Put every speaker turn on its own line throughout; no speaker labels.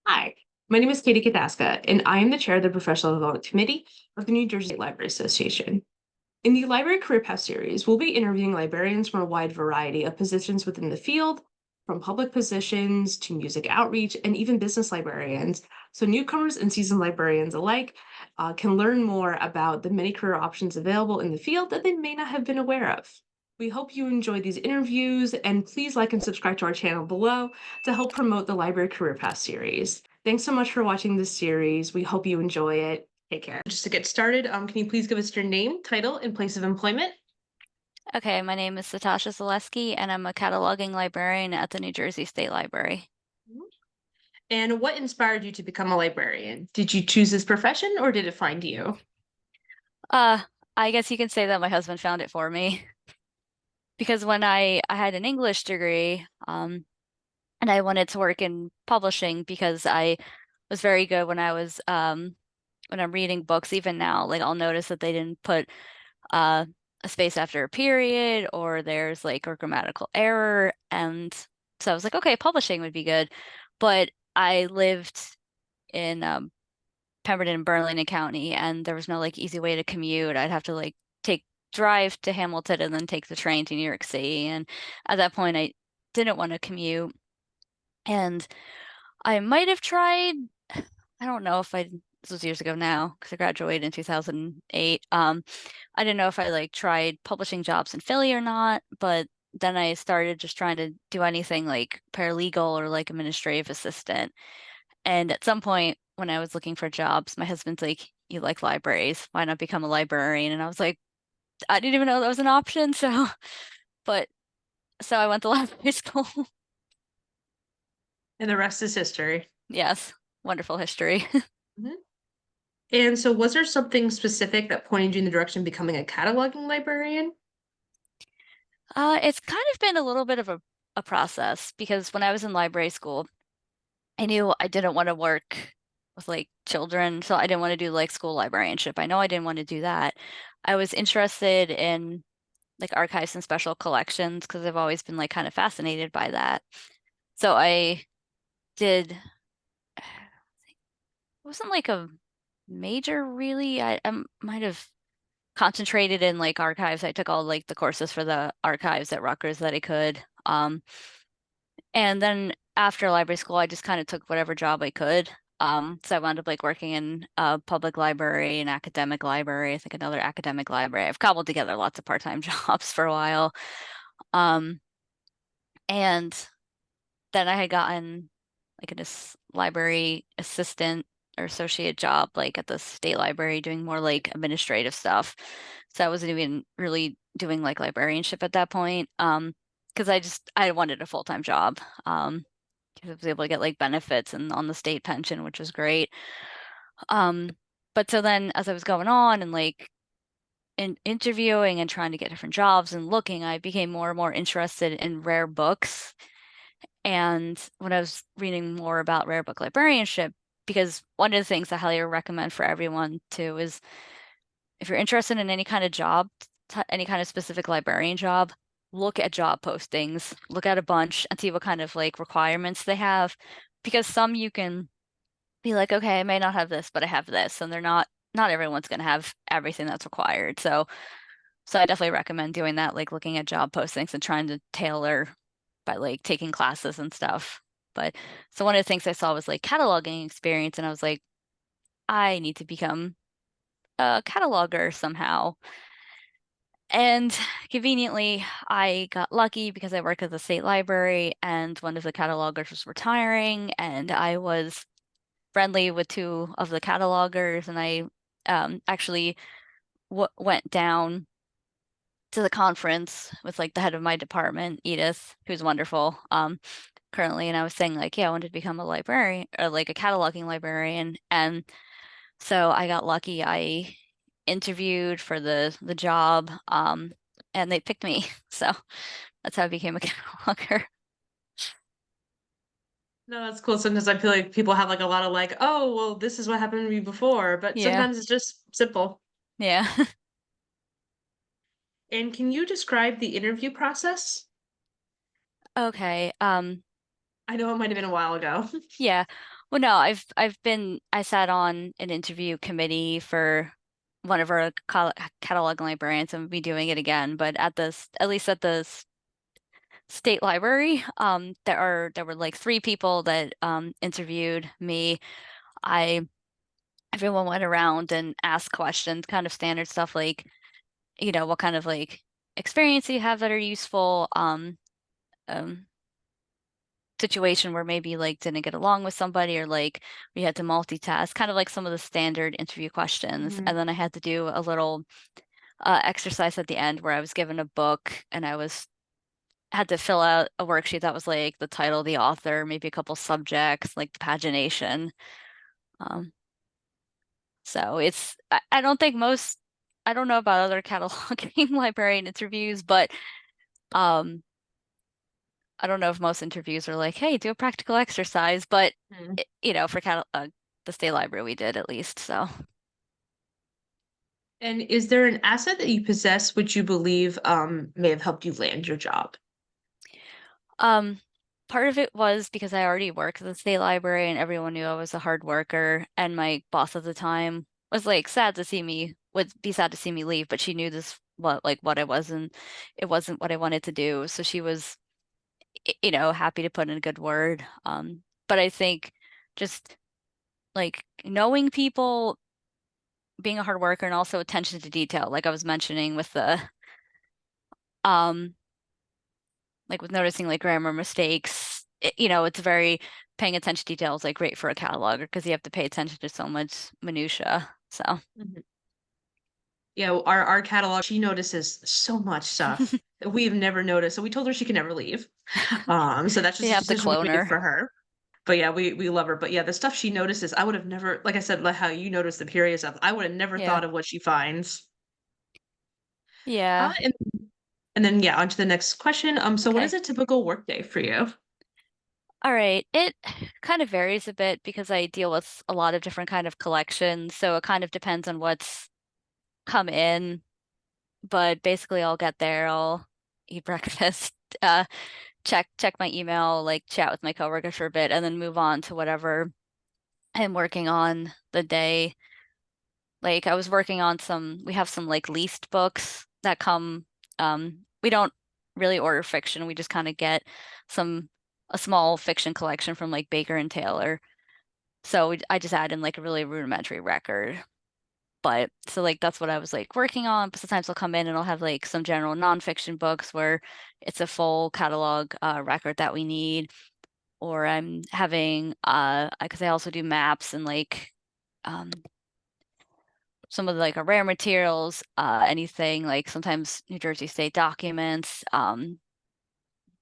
Hi, my name is Katie Kataska, and I am the chair of the Professional Development Committee of the New Jersey State Library Association. In the Library Career Path series, we'll be interviewing librarians from a wide variety of positions within the field, from public positions to music outreach and even business librarians. So newcomers and seasoned librarians alike can learn more about the many career options available in the field that they may not have been aware of. We hope you enjoy these interviews, and please like and subscribe to our channel below to help promote the Library Career Path series. Thanks so much for watching this series. We hope you enjoy it. Take care. Just to get started, can you please give us your name, title, and place of employment?
Okay, my name is Natasha Zaleski, and I'm a cataloging librarian at the New Jersey State Library.
Mhm. And what inspired you to become a librarian? Did you choose this profession or did it find you?
Uh, I guess you can say that my husband found it for me because when I had an English degree, and I wanted to work in publishing because I was very good when I'm reading books, even now, like I'll notice that they didn't put uh a space after a period or there's like a grammatical error, and so I was like, okay, publishing would be good, but I lived in Pemberton and Burlington County, and there was no like easy way to commute. I'd have to like take drive to Hamilton and then take the train to New York City. And at that point, I didn't want to commute. And I might have tried, I don't know if this was years ago now because I graduated in 2008. I didn't know if I like tried publishing jobs in Philly or not, but then I started just trying to do anything like paralegal or like administrative assistant. And at some point when I was looking for jobs, my husband's like, "You like libraries? Why not become a librarian?" And I was like, I didn't even know that was an option. So, but so I went to library school.
And the rest is history.
Yes, wonderful history.
Mhm. And so, was there something specific that pointed you in the direction of becoming a cataloging librarian?
It's kind of been a little bit of a process because when I was in library school, I knew I didn't want to work with like children, so I didn't want to do like school librarianship. I know I didn't want to do that. I was interested in like archives and special collections because I've always been like kind of fascinated by that. So I did, it wasn't like a major really. I might have concentrated in like archives. I took all like the courses for the archives at Rutgers that I could. And then after library school, I just kind of took whatever job I could. So I wound up like working in a public library, an academic library, I think another academic library. I've cobbled together lots of part-time jobs for a while. Um, and then I had gotten like a library assistant or associate job like at the state library doing more like administrative stuff. So I wasn't even really doing like librarianship at that point. Because I wanted a full-time job. Because I was able to get like benefits and on the state pension, which was great. Um, but so then as I was going on and like in interviewing and trying to get different jobs and looking, I became more and more interested in rare books. And when I was reading more about rare book librarianship, because one of the things I highly recommend for everyone too is if you're interested in any kind of job, any kind of specific librarian job, look at job postings, look at a bunch and see what kind of like requirements they have. Because some you can be like, okay, I may not have this, but I have this. And not everyone's going to have everything that's required. So I definitely recommend doing that, like looking at job postings and trying to tailor by like taking classes and stuff. But so one of the things I saw was like cataloging experience, and I was like, I need to become a cataloger somehow. And conveniently, I got lucky because I work at the state library, and one of the catalogers was retiring, and I was friendly with two of the catalogers, and I actually went down to the conference with like the head of my department, Edith, who's wonderful, currently, and I was saying like, yeah, I wanted to become a librarian or like a cataloging librarian, and so I got lucky. I interviewed for the job, and they picked me. So that's how I became a cataloger.
No, that's cool. Sometimes I feel like people have like a lot of like, oh, well, this is what happened to me before, but
Yeah,
sometimes it's just simple.
yeah.
And can you describe the interview process?
Okay.
I know it might have been a while ago.
Yeah. Well, no, I sat on an interview committee for one of our catalog librarians, and we'll be doing it again. But at least at the state library, there were like three people that interviewed me. I Everyone went around and asked questions, kind of standard stuff like, what kind of like experience you have that are useful, um, situation where maybe like didn't get along with somebody or like we had to multitask, kind of like some of the standard interview questions.
Mhm.
And then I had to do a little exercise at the end where I was given a book and I was had to fill out a worksheet that was like the title, the author, maybe a couple subjects, like the pagination. Um, so I don't think most, I don't know about other cataloging librarian interviews, but um, I don't know if most interviews are like, hey, do a practical exercise, but
Mhm.
for the state library we did at least. So,
And is there an asset that you possess which you believe may have helped you land your job?
um, part of it was because I already worked at the state library and everyone knew I was a hard worker, and my boss at the time was like would be sad to see me leave, but she knew what I wasn't, it wasn't what I wanted to do. So she was, happy to put in a good word. But I think just like knowing people, being a hard worker, and also attention to detail, like I was mentioning with the um like with noticing like grammar mistakes, it's very paying attention to details like great for a cataloger because you have to pay attention to so much minutia. So
Mhm. Yeah, our catalog, she notices so much stuff that we've never noticed. So we told her she can never leave. So that's
you
just a
have to
decision we
clone
made
her.
for her. But yeah, we love her. But yeah, the stuff she notices, I would have never, like I said, like how you notice the period stuff, I would have never
Yeah.
thought of what she finds.
Yeah.
And then yeah, on to the next question. So what is
Okay.
a typical workday for you?
All right. It kind of varies a bit because I deal with a lot of different kind of collections, so it kind of depends on what's come in. But basically, I'll get there, I'll eat breakfast, uh, check my email, like chat with my coworkers for a bit, and then move on to whatever I'm working on the day. Like I was working on we have some like leased books that come, we don't really order fiction. We just kind of get a small fiction collection from like Baker and Taylor. So I just add in like a really rudimentary record. But so like that's what I was like working on. But sometimes I'll come in and I'll have like some general nonfiction books where it's a full catalog record that we need. Or I'm having because I also do maps and like um some of the, like our rare materials, anything like sometimes New Jersey state documents,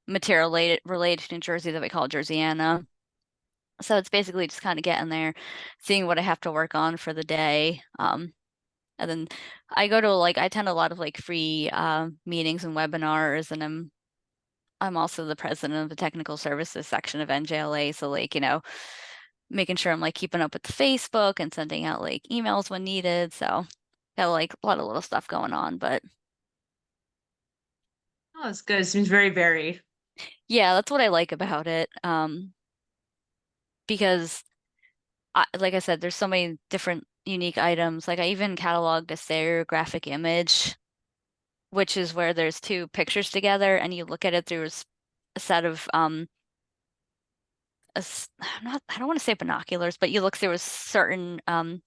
material related to New Jersey that we call Jerseyana. So it's basically just kind of getting there, seeing what I have to work on for the day. And then I attend a lot of like free meetings and webinars, and I'm also the president of the technical services section of NJLA. So like, making sure I'm like keeping up with the Facebook and sending out like emails when needed. So got like a lot of little stuff going on, but
Oh, it's good. It seems very varied.
yeah, that's what I like about it. Because like I said, there's so many different unique items. Like I even cataloged a stereographic image, which is where there's two pictures together and you look at it through a set of I don't want to say binoculars, but you look through a certain you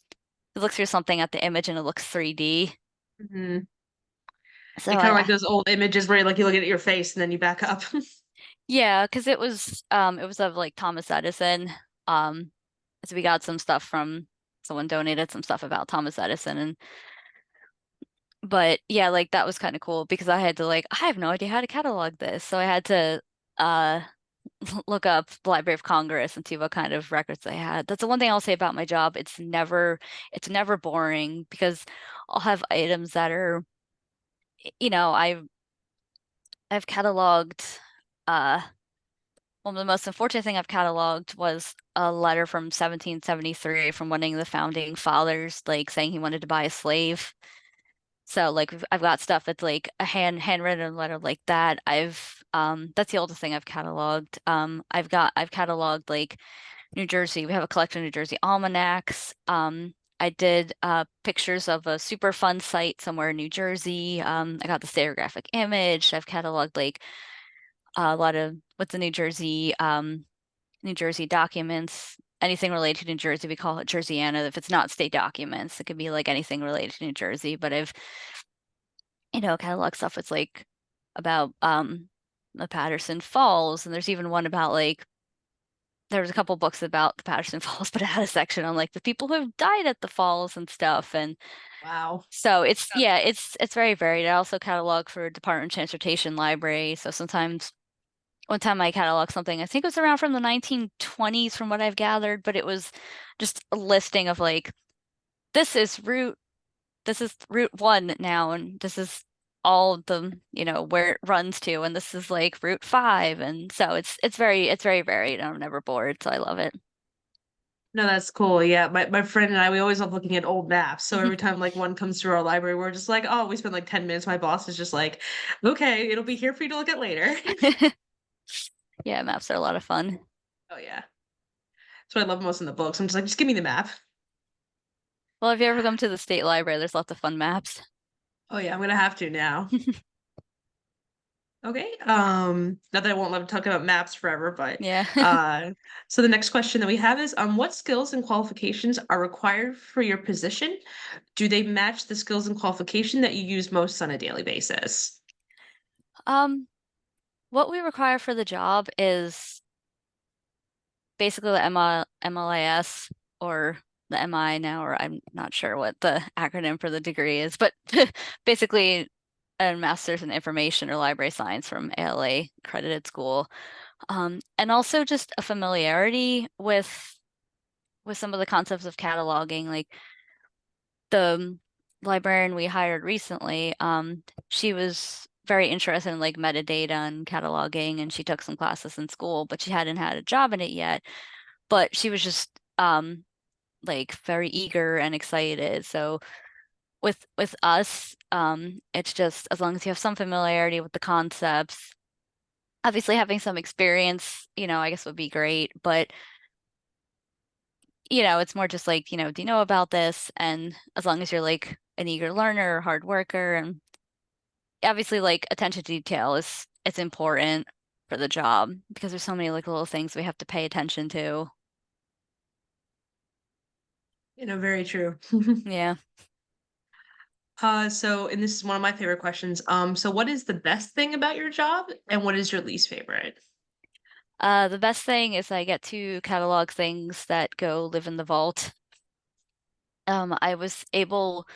look through something at the image and it looks 3D.
Mhm.
So
It kind of like those old images where like you look at your face and then you back up.
yeah, because it was of like Thomas Edison. Um so we got some stuff from someone donated some stuff about Thomas Edison, and but yeah, like that was kind of cool because I had to like I have no idea how to catalog this. So I had to uh look up the Library of Congress and see what kind of records they had. That's the one thing I'll say about my job. It's never boring because I'll have items that are, you know, I've cataloged uh one of the most unfortunate thing I've cataloged was a letter from 1773 from one of the founding fathers, like saying he wanted to buy a slave. So like I've got stuff that's like a handwritten letter like that. I've that's the oldest thing I've cataloged. I've cataloged like New Jersey. We have a collection of New Jersey almanacs. I did pictures of a super fun site somewhere in New Jersey. I got the stereographic image. I've cataloged like a lot of what's the New Jersey documents. Anything related to New Jersey, we call it Jerseyana. If it's not state documents, it could be like anything related to New Jersey. But I've, cataloged stuff. It's like about the Patterson Falls, and there's even one about like there was a couple books about the Patterson Falls, but it had a section on like the people who have died at the falls and stuff. And
Wow.
so it's very varied. I also catalog for Department of Transportation Library. So sometimes one time I cataloged something, I think it was around from the 1920s from what I've gathered, but it was just a listing of like this is Route 1 now, and this is all the, where it runs to, and this is like Route 5. And so it's very varied, and I'm never bored, so I love it.
No, that's cool. Yeah, my friend and I, we always love looking at old maps. So every time like one comes through our library, we're just like, oh, we spend like 10 minutes. My boss is just like, okay, it'll be here for you to look at later.
Yeah, maps are a lot of fun.
Oh yeah. That's what I love most in the books. I'm just like, just give me the map.
Well, if you ever come to the state library, there's lots of fun maps.
Oh yeah, I'm gonna have to now. Okay. Not that I won't love talking about maps forever, but
Yeah.
so the next question that we have is what skills and qualifications are required for your position? Do they match the skills and qualification that you use most on a daily basis?
Um, what we require for the job is basically the MLIS or the MI now, or I'm not sure what the acronym for the degree is, but basically a master's in information or library science from ALA accredited school. And also just a familiarity with some of the concepts of cataloging, like the librarian we hired recently, she was very interested in like metadata and cataloging, and she took some classes in school, but she hadn't had a job in it yet. But she was just like very eager and excited. So with us, it's just as long as you have some familiarity with the concepts, obviously having some experience, I guess would be great. But it's more just like, do you know about this? And as long as you're like an eager learner, hard worker, and obviously like attention to detail is it's important for the job because there's so many like little things we have to pay attention to.
Very true.
Yeah.
And this is one of my favorite questions. So what is the best thing about your job and what is your least favorite?
The best thing is I get to catalog things that go live in the vault. I was able,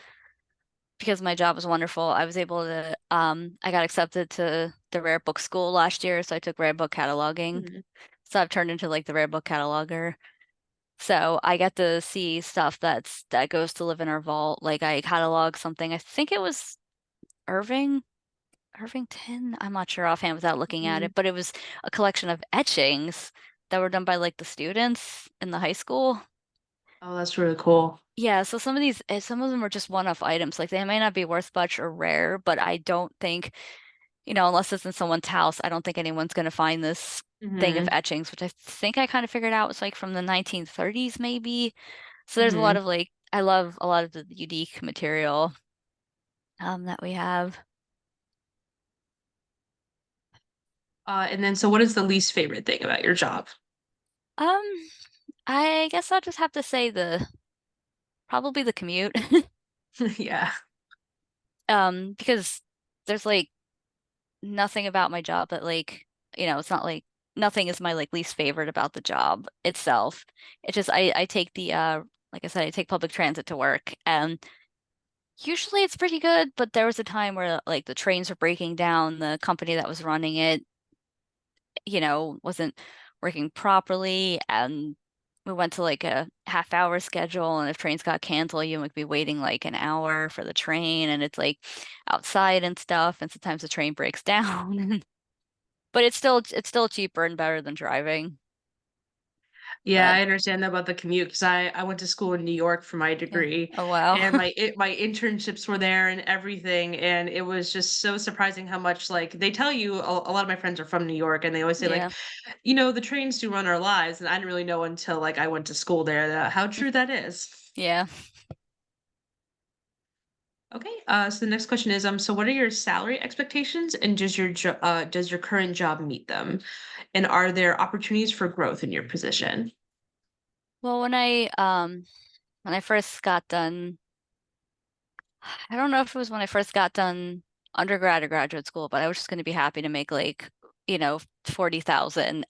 because my job was wonderful, I was able to, I got accepted to the rare book school last year, so I took rare book cataloging.
Mhm.
So I've turned into like the rare book cataloger. So I get to see stuff that goes to live in our vault. Like I catalog something, I think it was Irving, Irvington. I'm not sure offhand without looking at
Mhm.
it, but it was a collection of etchings that were done by like the students in the high school.
Oh, that's really cool.
Yeah, so some of them are just one-off items. Like they may not be worth much or rare, but I don't think, unless it's in someone's house, I don't think anyone's going to find this thing of
Hmm.
etchings, which I think I kind of figured out was like from the 1930s, maybe. So there's a lot
Hmm.
of like, I love a lot of the unique material that we have.
And then so what is the least favorite thing about your job?
Um, I guess I'll just have to say probably the commute.
Yeah.
Because there's like nothing about my job that like, it's not like nothing is my like least favorite about the job itself. It's just I take the like I said, I take public transit to work, and usually it's pretty good, but there was a time where like the trains were breaking down, the company that was running it, wasn't working properly, and we went to like a half-hour schedule, and if trains got canceled, you would be waiting like an hour for the train, and it's like outside and stuff, and sometimes the train breaks down. But it's still cheaper and better than driving.
Yeah,
But
I understand that about the commute because I went to school in New York for my
yeah.
degree,
Oh wow.
and my internships were there and everything, and it was just so surprising how much like they tell you. A lot of my friends are from New York, and they always say like,
Yeah.
the trains do run our lives, and I didn't really know until like I went to school there that how true that is.
Yeah.
Okay, so the next question is, so what are your salary expectations, and does your current job meet them? And are there opportunities for growth in your position?
Well, when I first got done, I don't know if it was when I first got done undergrad or graduate school, but I was just going to be happy to make like, 40,000.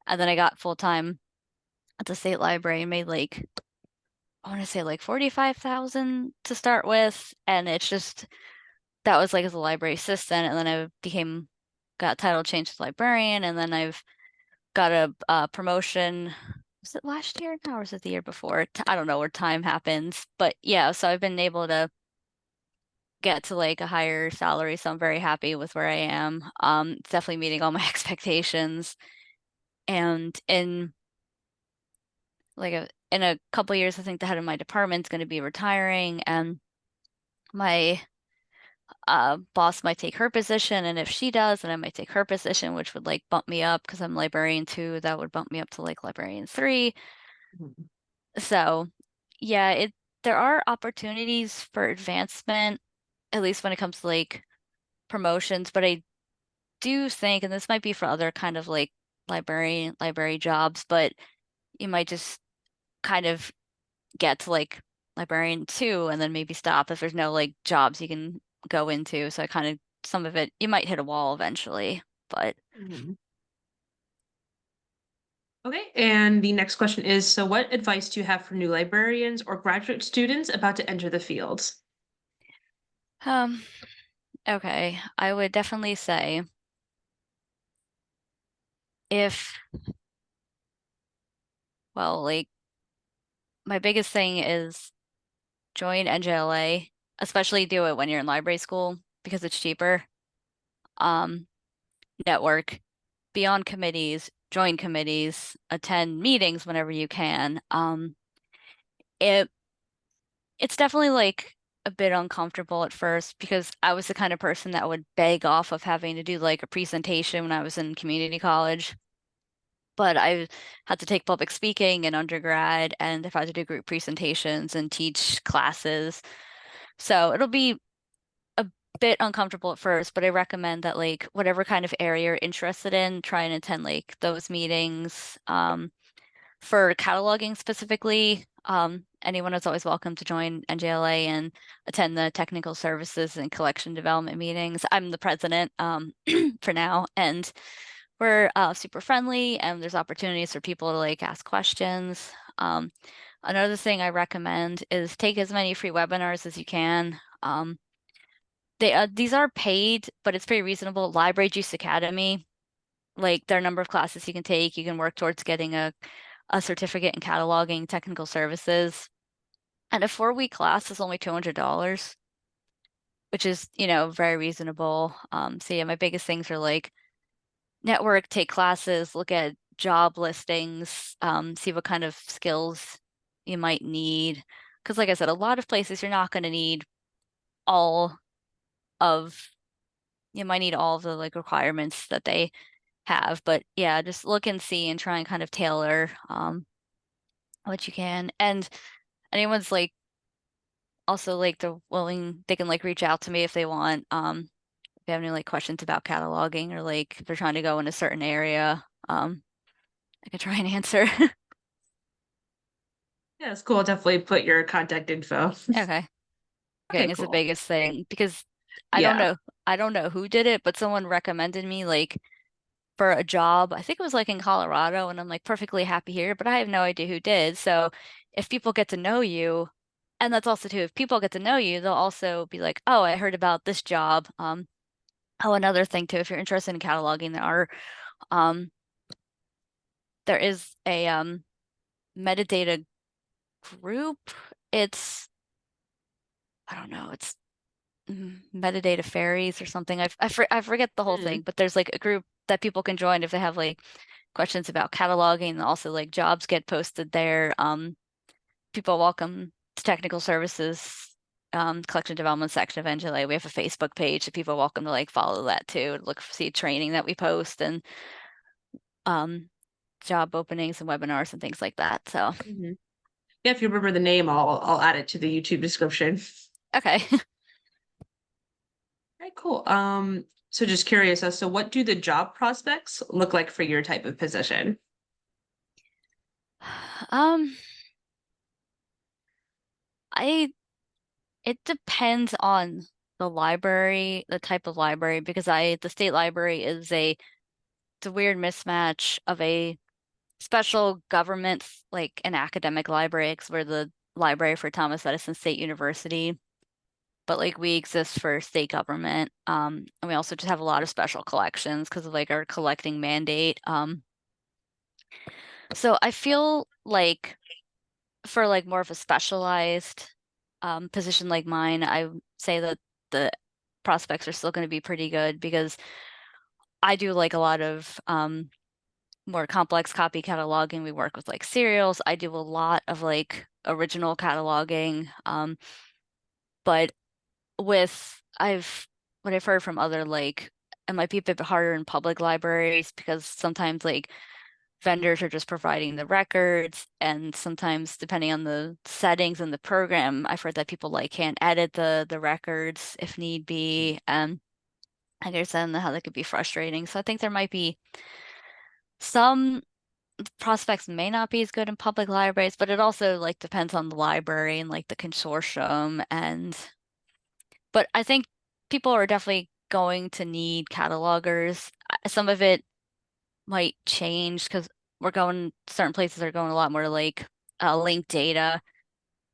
And then I got full time at the state library and made like, I want to say like 45,000 to start with. And it's just, that was like as a library assistant. And then got title changed to librarian. And then I've got a promotion. Was it last year now or was it the year before? I don't know where time happens. But yeah, so I've been able to get to like a higher salary, so I'm very happy with where I am. It's definitely meeting all my expectations. And in a couple years, I think the head of my department's going to be retiring, and my boss might take her position. And if she does, then I might take her position, which would like bump me up because I'm librarian 2. That would bump me up to like librarian 3.
Mhm.
So yeah, there are opportunities for advancement, at least when it comes to like promotions, but I do think, and this might be for other kind of like library jobs, but you might just kind of get to like librarian 2 and then maybe stop if there's no like jobs you can go into. So I kind of some of it you might hit a wall eventually, but
Mhm. Okay, and the next question is, so what advice do you have for new librarians or graduate students about to enter the field?
um okay, I would definitely say if well, like my biggest thing is join NJLA, especially do it when you're in library school because it's cheaper. Um, Network, be on committees, join committees, attend meetings whenever you can. It it's definitely like a bit uncomfortable at first because I was the kind of person that would beg off of having to do like a presentation when I was in community college. But I had to take public speaking in undergrad, and if I had to do group presentations and teach classes. So it'll be a bit uncomfortable at first, but I recommend that like whatever kind of area you're interested in, try and attend like those meetings. For cataloging specifically, anyone is always welcome to join NJLA and attend the technical services and collection development meetings. I'm the president for now, and we're super friendly, and there's opportunities for people to like ask questions. Another thing I recommend is take as many free webinars as you can. These are paid, but it's pretty reasonable. Library Juice Academy, like there are a number of classes you can take. You can work towards getting a certificate in cataloging technical services. And a 4-week class is only $200, which is, very reasonable. So yeah, my biggest things are like network, take classes, look at job listings, see what kind of skills you might need. Because like I said, a lot of places you're not going to need all of, you might need all of the like requirements that they have. But yeah, just look and see and try and kind of tailor what you can. And anyone's like also like they can like reach out to me if they want. If they have any like questions about cataloging or like if they're trying to go in a certain area, I can try and answer.
Yeah, it's cool. Definitely put your contact info.
Okay.
Okay,
Getting is the
cool.
biggest thing because I don't
Yeah.
know I don't know who did it, but someone recommended me like for a job. I think it was like in Colorado, and I'm like perfectly happy here, but I have no idea who did. So if people get to know you, and that's also too, if people get to know you, they'll also be like, oh, I heard about this job. Oh, another thing too, if you're interested in cataloging, um there is a metadata group. It's I don't know, it's metadata fairies or something. I forget the whole
Mm.
thing, but there's like a group that people can join if they have like questions about cataloging, and also like jobs get posted there. People welcome to technical services collection development section of NJLA. We have a Facebook page that people are welcome to like follow that too, look see training that we post and job openings and webinars and things like that. So
Yeah, if you remember the name, I'll add it to the YouTube description.
okay.
All right, cool. So just curious as to what do the job prospects look like for your type of position?
Um, it depends on the library, the type of library, because the state library is it's a weird mismatch of a special government, like an academic library, because we're the library for Thomas Edison State University, but like we exist for state government. And we also just have a lot of special collections because of like our collecting mandate. So I feel like for like more of a specialized position like mine, I would say that the prospects are still going to be pretty good because I do like a lot of more complex copy cataloging. We work with like serials. I do a lot of like original cataloging. But with what I've heard from other like it might be a bit harder in public libraries because sometimes like vendors are just providing the records, and sometimes depending on the settings in the program, I've heard that people like can't edit the records if need be. And I understand how that could be frustrating. So I think there might be some prospects may not be as good in public libraries, but it also like depends on the library and like the consortium. But I think people are definitely going to need catalogers. Some of it might change because certain places are going a lot more like linked data.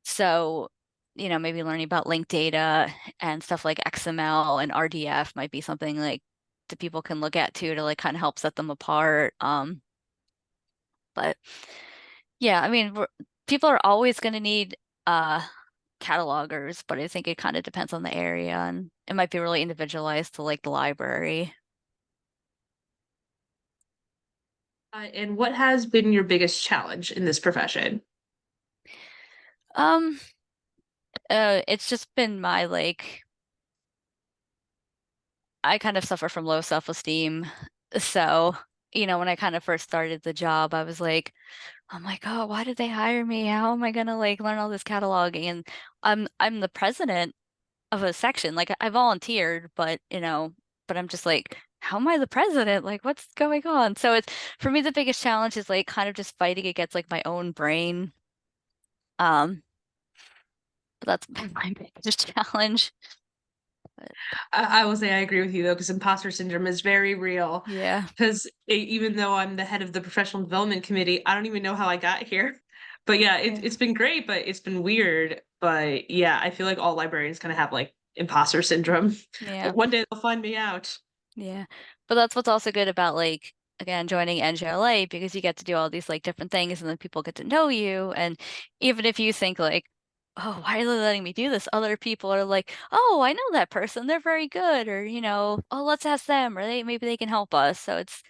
So, maybe learning about linked data and stuff like XML and RDF might be something like that people can look at too to like kind of help set them apart. But yeah, I mean, people are always going to need uh catalogers, but I think it kind of depends on the area and it might be really individualized to like the library.
And what has been your biggest challenge in this profession?
Um, it's just been my like I kind of suffer from low self-esteem. So, when I kind of first started the job, I was like, oh my God, why did they hire me? How am I gonna like learn all this cataloging? And I'm the president of a section. Like I volunteered, but I'm just like, how am I the president? Like what's going on? So it's for me the biggest challenge is like kind of just fighting against like my own brain. Um, but that's been my biggest challenge. But
I will say I agree with you though, because imposter syndrome is very real.
yeah.
Because even though I'm the head of the professional development committee, I don't even know how I got here. But yeah,
Yeah.
it's been great, but it's been weird. But yeah, I feel like all librarians kind of have like imposter syndrome.
Yeah.
Like one day they'll find me out.
Yeah. But that's what's also good about like again joining NJLA because you get to do all these like different things and then people get to know you. And even if you think like, oh, why are they letting me do this? Other people are like, oh, I know that person. They're very good. Or, oh, let's ask them or maybe they can help us. So it's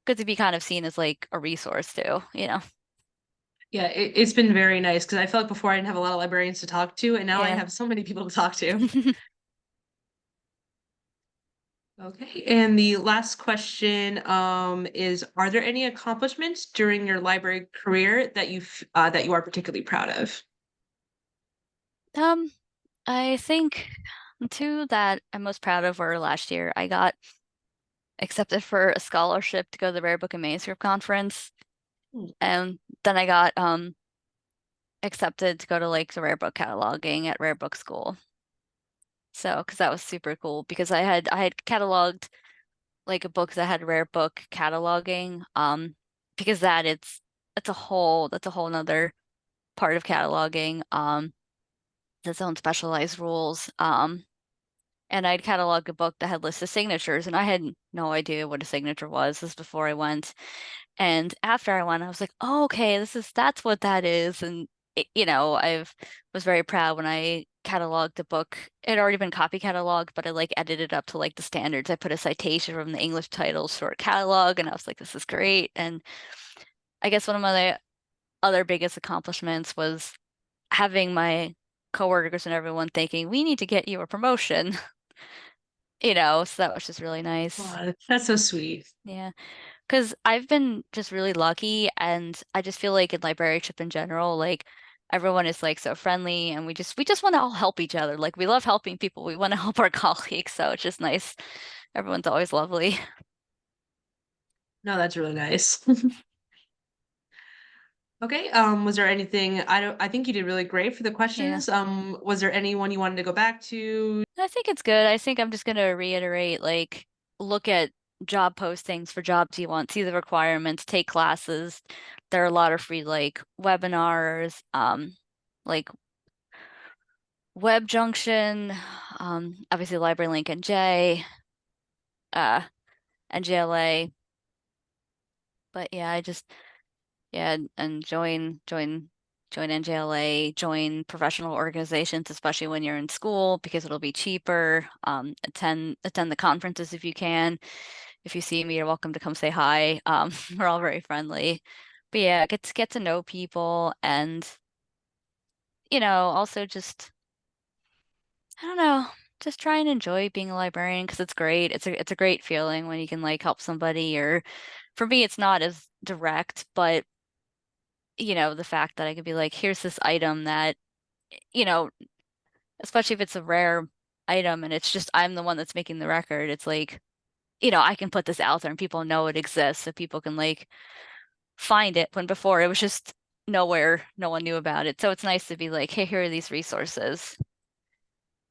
good to be kind of seen as like a resource too.
Yeah, it's been very nice because I felt like before I didn't have a lot of librarians to talk to, and now I
Yeah.
have so many people to talk to. Okay, and the last question is: are there any accomplishments during your library career that you are particularly proud of?
Um, I think two that I'm most proud of were last year. I got accepted for a scholarship to go to the Rare Book and Manuscript Conference.
Hmm.
And then I got accepted to go to like the rare book cataloging at Rare Book School. So, because that was super cool because I had cataloged like a book that had rare book cataloging. Because that's a whole nother part of cataloging. Its own specialized rules. And I'd cataloged a book that had lists of signatures, and I had no idea what a signature was. This was before I went. And after I went, I was like, oh, okay, that's what that is. And I was very proud when I cataloged the book. It had already been copy cataloged, but I like edited up to like the standards. I put a citation from the English title short catalog, and I was like, this is great. And I guess one of my other biggest accomplishments was having my coworkers and everyone thinking, we need to get you a promotion, so that was just really nice.
Wow, that's so sweet.
Yeah. Because I've been just really lucky, and I just feel like in librarianship in general, like everyone is like so friendly, and we just want to all help each other. Like we love helping people. We want to help our colleagues, so it's just nice. Everyone's always lovely.
No, that's really nice. Okay, was there anything I think you did really great for the
Yeah.
questions. Was there anyone you wanted to go back to?
I think it's good. I think I'm just gonna reiterate, like, look at job postings for jobs you want, see the requirements, take classes. There are a lot of free like webinars, like Web Junction, obviously Library Link and uh, NJLA. But yeah, and join NJLA, join professional organizations, especially when you're in school, because it'll be cheaper. Attend the conferences if you can. If you see me, you're welcome to come say hi. We're all very friendly. But yeah, get to know people, and also just, I don't know, just try and enjoy being a librarian because it's great. It's a great feeling when you can like help somebody, or for me, it's not as direct, but the fact that I could be like, here's this item that, you know, especially if it's a rare item and it's just I'm the one that's making the record, it's like, I can put this out there and people know it exists, so people can like find it, when before it was just nowhere, no one knew about it. So it's nice to be like, hey, here are these resources.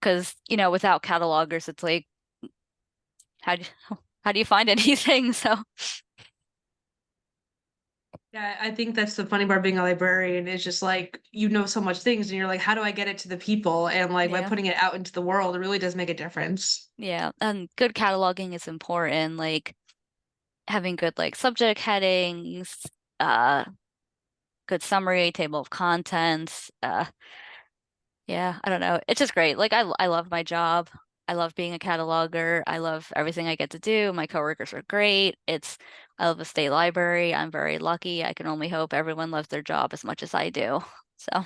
Because, without catalogers, it's like, how do you, how do you find anything? So
Yeah, I think that's the funny part being a librarian is just like you know so much things and you're like, how do I get it to the people? And like by
yeah.
putting it out into the world, it really does make a difference.
Yeah. And good cataloging is important, like having good like subject headings, uh good summary, table of contents. Yeah, I don't know. It's just great. Like I love my job. I love being a cataloger. I love everything I get to do. My coworkers are great. I love the state library. I'm very lucky. I can only hope everyone loves their job as much as I do. So